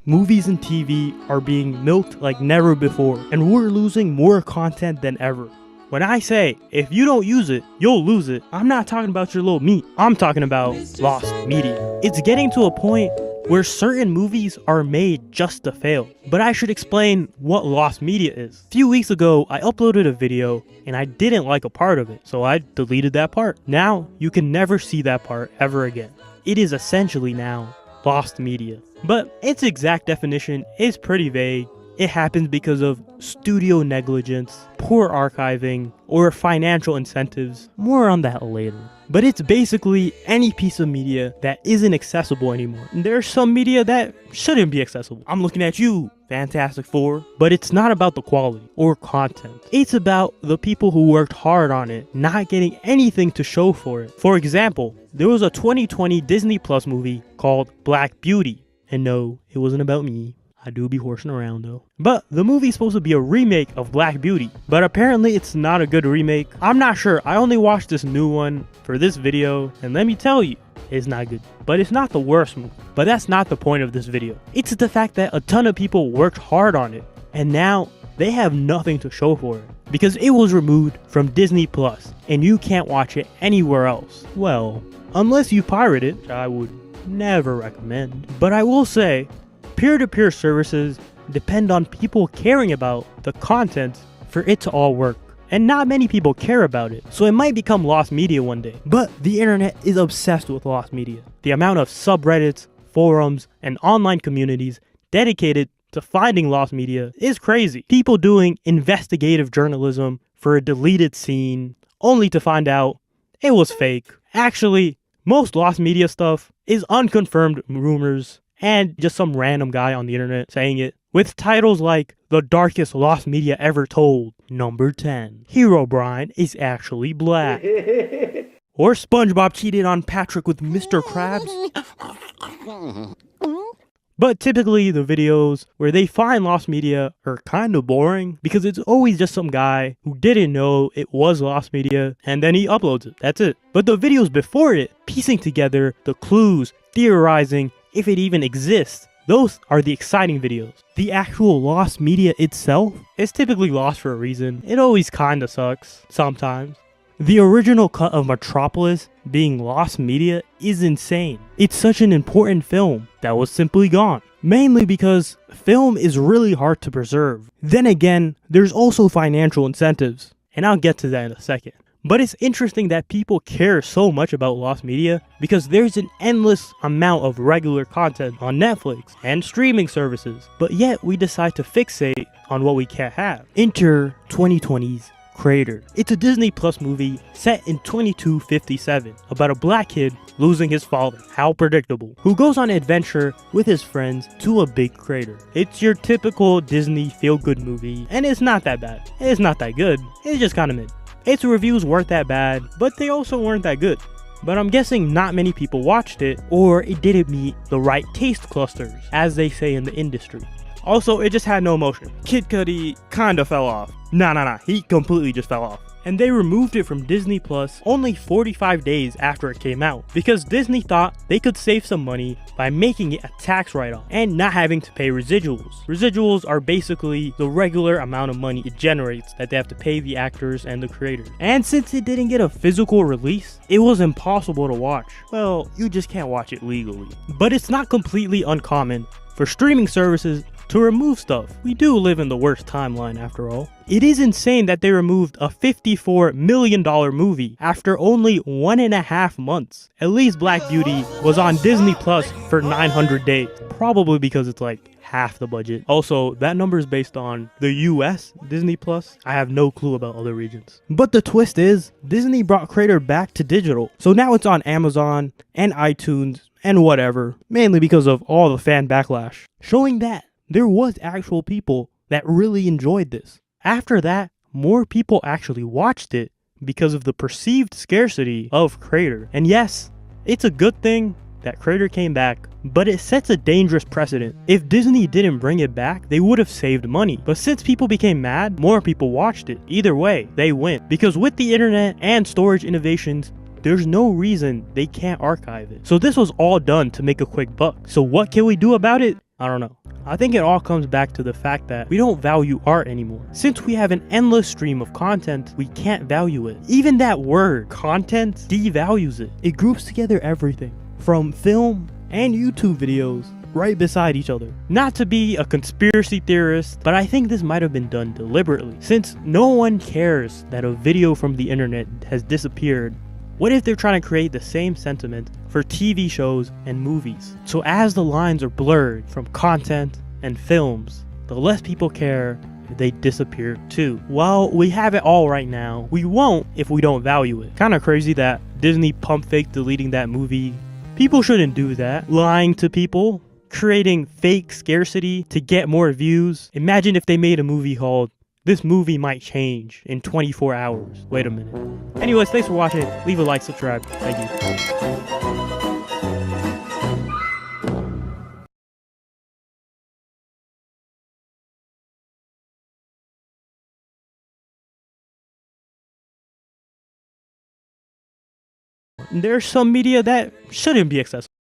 Movies and TV are being milked like never before, and we're losing more content than ever. When I say, if you don't use it, you'll lose it, I'm not talking about your little meat. I'm talking about lost media. It's getting to a point where certain movies are made just to fail. But I should explain what lost media is. A few weeks ago, I uploaded a video and I didn't like a part of it, so I deleted that part. Now, you can never see that part ever again. It is essentially now lost media. But its exact definition is pretty vague. It happens because of studio negligence, poor archiving, or financial incentives. More on that later. But it's basically any piece of media that isn't accessible anymore. And there's some media that shouldn't be accessible. I'm looking at you, Fantastic Four. But it's not about the quality or content. It's about the people who worked hard on it not getting anything to show for it. For example, there was a 2020 Disney Plus movie called Black Beauty. And no, it wasn't about me. I do be horsing around though. But the movie's supposed to be a remake of Black Beauty, but apparently it's not a good remake. I'm not sure. I only watched this new one for this video, and let me tell you, it's not good. But it's not the worst movie. But that's not the point of this video. It's the fact that a ton of people worked hard on it, and now they have nothing to show for it because it was removed from Disney Plus, and you can't watch it anywhere else. Well, unless you pirate it, which I would never recommend. But I will say, peer-to-peer services depend on people caring about the content for it to all work. And not many people care about it, so it might become lost media one day. But the internet is obsessed with lost media. The amount of subreddits, forums, and online communities dedicated to finding lost media is crazy. People doing investigative journalism for a deleted scene, only to find out it was fake. Actually, most lost media stuff is unconfirmed rumors and just some random guy on the internet saying it, with titles like The Darkest Lost Media Ever Told, Number 10. Herobrine is actually black. Or SpongeBob cheated on Patrick with Mr. Krabs. But typically the videos where they find lost media are kind of boring because it's always just some guy who didn't know it was lost media and then he uploads it. That's it. But the videos before it, piecing together the clues, theorizing if it even exists, those are the exciting videos. The actual lost media itself is typically lost for a reason. It always kinda sucks, sometimes. The original cut of Metropolis being lost media is insane. It's such an important film that was simply gone. Mainly because film is really hard to preserve. Then again, there's also financial incentives, and I'll get to that in a second. But it's interesting that people care so much about lost media because there's an endless amount of regular content on Netflix and streaming services, but yet we decide to fixate on what we can't have. Enter 2020's Crater. It's a Disney Plus movie set in 2257 about a black kid losing his father, how predictable, who goes on an adventure with his friends to a big crater. It's your typical Disney feel-good movie, and it's not that bad. It's not that good, it's just kinda mid. Its reviews weren't that bad, but they also weren't that good. But I'm guessing not many people watched it, or it didn't meet the right taste clusters, as they say in the industry. Also, it just had no emotion. Kid Cudi kinda fell off. Nah, he completely just fell off. And they removed it from Disney Plus only 45 days after it came out, because Disney thought they could save some money by making it a tax write-off and not having to pay residuals. Residuals are basically the regular amount of money it generates that they have to pay the actors and the creators. And since it didn't get a physical release, it was impossible to watch. Well, you just can't watch it legally. But it's not completely uncommon for streaming services to remove stuff. We do live in the worst timeline after all. It is insane that they removed a $54 million movie after only 1.5 months. At least Black Beauty was on Disney Plus for 900 days. Probably because it's like half the budget. Also, that number is based on the US Disney Plus. I have no clue about other regions. But the twist is, Disney brought Crater back to digital. So now it's on Amazon and iTunes and whatever. Mainly because of all the fan backlash. Showing that there was actual people that really enjoyed this. After that, more people actually watched it because of the perceived scarcity of Crater. And yes, it's a good thing that Crater came back, but it sets a dangerous precedent. If Disney didn't bring it back, they would have saved money. But since people became mad, more people watched it. Either way, they win. Because with the internet and storage innovations, there's no reason they can't archive it. So this was all done to make a quick buck. So what can we do about it? I don't know. I think it all comes back to the fact that we don't value art anymore. Since we have an endless stream of content, we can't value it. Even that word, content, devalues it. It groups together everything from film and YouTube videos right beside each other. Not to be a conspiracy theorist, but I think this might have been done deliberately. Since no one cares that a video from the internet has disappeared, what if they're trying to create the same sentiment for TV shows and movies? So as the lines are blurred from content and films, the less people care if they disappear too. Well, we have it all right now. We won't if we don't value it. Kinda crazy that Disney pump fake deleting that movie. People shouldn't do that. Lying to people, creating fake scarcity to get more views. Imagine if they made a movie called "This Movie Might Change in 24 Hours. Wait a minute. Anyways, thanks for watching. Leave a like, subscribe. Thank you. There's some media that shouldn't be accessible.